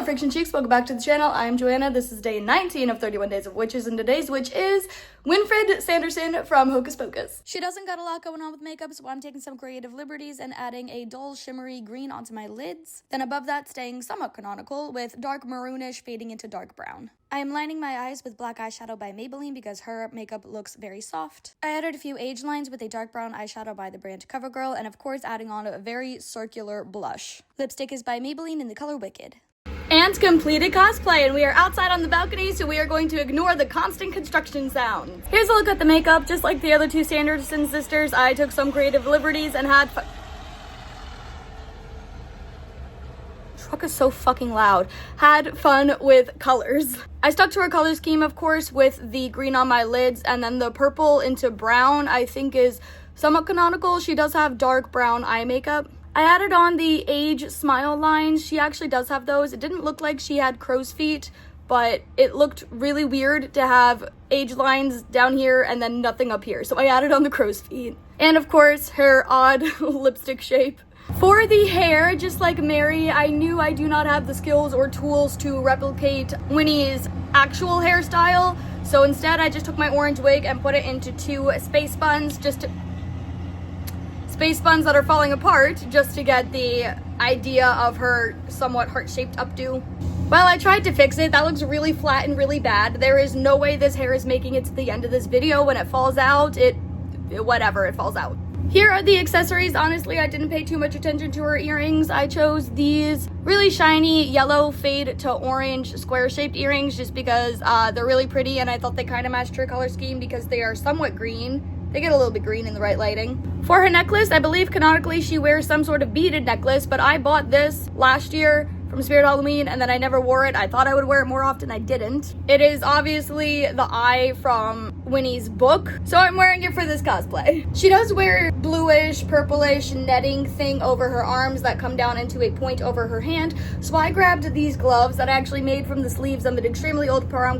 Hello Friction Cheeks, welcome back to the channel. I'm Joanna. This is day 19 of 31 Days of Witches, and today's witch is Winfred Sanderson from Hocus Pocus. She doesn't got a lot going on with makeup, so I'm taking some creative liberties and adding a dull shimmery green onto my lids. Then above that, staying somewhat canonical with dark maroonish fading into dark brown. I am lining my eyes with black eyeshadow by Maybelline because her makeup looks very soft. I added a few age lines with a dark brown eyeshadow by the brand CoverGirl, and of course adding on a very circular blush. Lipstick is by Maybelline in the color Wicked. And completed cosplay, and we are outside on the balcony, so we are going to ignore the constant construction sounds. Here's a look at the makeup. Just like the other two Sanderson sisters, I took some creative liberties and had fun. Truck is so fucking loud. Had fun with colors. I stuck to her color scheme, of course, with the green on my lids, and then the purple into brown I think is somewhat canonical. She does have dark brown eye makeup. I added on the age smile lines. She actually does have those. It didn't look like she had crow's feet, but it looked really weird to have age lines down here and then nothing up here. So I added on the crow's feet. And of course, her odd lipstick shape. For the hair, just like Mary, I knew I do not have the skills or tools to replicate Winnie's actual hairstyle. So instead, I just took my orange wig and put it into two space buns that are falling apart, just to get the idea of her somewhat heart-shaped updo. Well, I tried to fix it. That looks really flat and really bad. There is no way this hair is making it to the end of this video. When it falls out, it falls out. Here are the accessories. Honestly, I didn't pay too much attention to her earrings. I chose these really shiny yellow fade to orange square-shaped earrings just because they're really pretty, and I thought they kind of matched her color scheme because they are somewhat green. They get a little bit green in the right lighting. For her necklace, I believe canonically she wears some sort of beaded necklace, but I bought this last year from Spirit Halloween, and then I never wore it. I thought I would wear it more often. I didn't. It is obviously the eye from Winnie's book, so I'm wearing it for this cosplay. She does wear bluish, purplish netting thing over her arms that come down into a point over her hand, so I grabbed these gloves that I actually made from the sleeves of an extremely old prom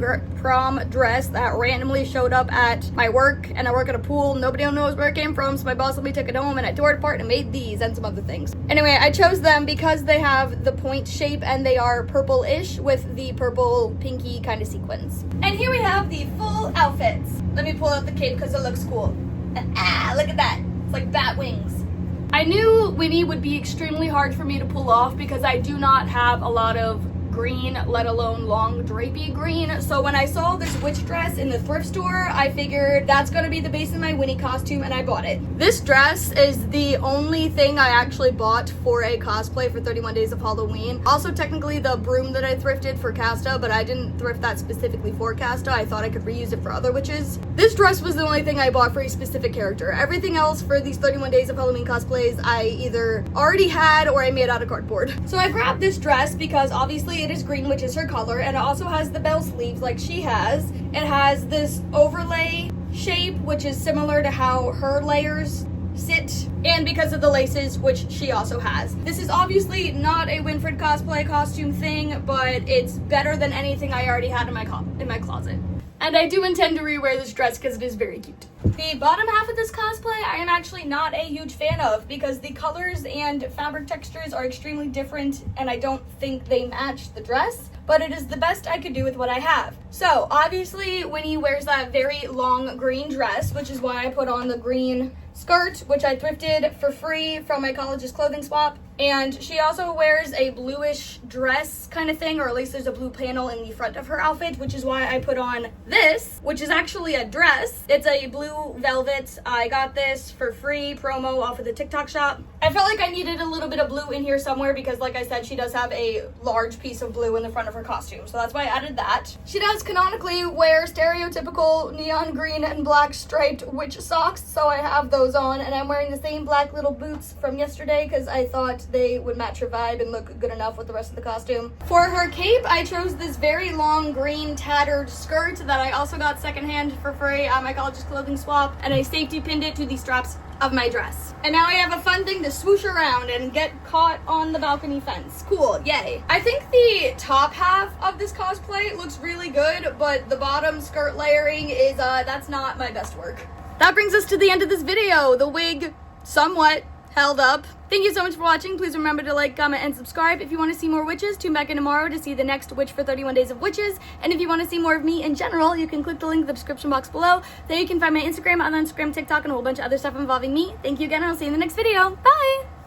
dress that randomly showed up at my work, and I work at a pool. Nobody knows where it came from, so my boss let me take it home, and I tore it apart and made these and some other things. Anyway, I chose them because they have the point shape and they are purple-ish with the purple pinky kind of sequins. And here we have the full outfits. Let me pull out the cape because it looks cool. Look at that. It's like bat wings. I knew Winnie would be extremely hard for me to pull off because I do not have a lot of green, let alone long drapey green. So when I saw this witch dress in the thrift store, I figured that's gonna be the base of my Winnie costume, and I bought it. This dress is the only thing I actually bought for a cosplay for 31 Days of Halloween. Also technically the broom that I thrifted for Casta, but I didn't thrift that specifically for Casta. I thought I could reuse it for other witches. This dress was the only thing I bought for a specific character. Everything else for these 31 Days of Halloween cosplays I either already had or I made out of cardboard. So I grabbed this dress because obviously it is green, which is her color, and it also has the bell sleeves like she has. It has this overlay shape, which is similar to how her layers sit, and because of the laces, which she also has. This is obviously not a Winfred cosplay costume thing, but it's better than anything I already had in my closet. And I do intend to rewear this dress because it is very cute. The bottom half of this cosplay I am actually not a huge fan of because the colors and fabric textures are extremely different and I don't think they match the dress, but it is the best I could do with what I have. So obviously Winnie wears that very long green dress, which is why I put on the green skirt, which I thrifted for free from my college's clothing swap. And she also wears a bluish dress kind of thing, or at least there's a blue panel in the front of her outfit, which is why I put on this, which is actually a dress. It's a blue velvet. I got this for free promo off of the TikTok shop. I felt like I needed a little bit of blue in here somewhere because, like I said, she does have a large piece of blue in the front of her costume, so that's why I added that. She does canonically wear stereotypical neon green and black striped witch socks, so I have those on, and I'm wearing the same black little boots from yesterday because I thought they would match her vibe and look good enough with the rest of the costume. For her cape, I chose this very long green tattered skirt that I also got secondhand for free at my college's clothing swap, and I safety pinned it to the straps of my dress. And now I have a fun thing to swoosh around and get caught on the balcony fence. Cool, yay. I think the top half of this cosplay looks really good, but the bottom skirt layering is, that's not my best work. That brings us to the end of this video. The wig somewhat held up. Thank you so much for watching. Please remember to like, comment, and subscribe. If you want to see more witches, tune back in tomorrow to see the next Witch for 31 Days of Witches. And if you want to see more of me in general, you can click the link in the description box below. There you can find my Instagram, other Instagram, TikTok, and a whole bunch of other stuff involving me. Thank you again, and I'll see you in the next video. Bye!